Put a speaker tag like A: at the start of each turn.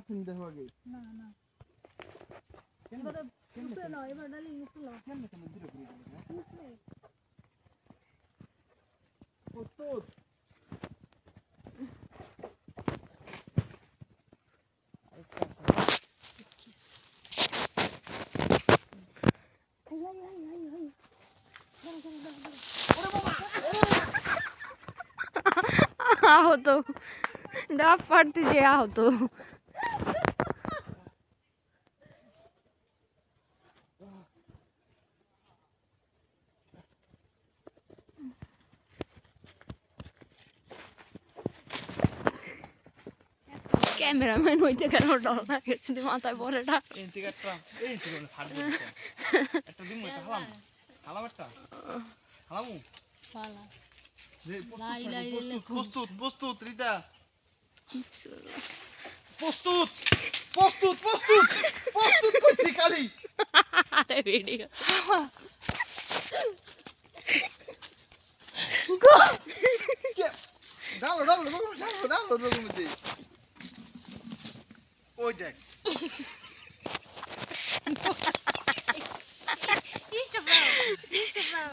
A: পারছেন দেখো আগে
B: না না এবার নাও এবার ডালি নিচে নাও
A: কেমনে কেমন দূরে ঘুরে গেল তো
C: আহত ডাব পাড়তে যে আহত ক্যামেরাম্যান হইতে কেন ডর লাগে যদি মাথায় পড়েটা
A: এই টিকেটটা এই ছিল ফাটবে একটা দিন এটা হালাম হালাম একটা হালামু
B: পালা
A: যে
B: লাই লাই লাই
A: প্রস্তুত প্রস্তুত রিতা প্রস্তুত প্রস্তুত প্রস্তুত প্রস্তুত করছি কালি
C: আরে রেডি আছে
A: ডালো ডালো ডালো ডালো ডালো মধ্যে ওই দেখ
B: Each of them.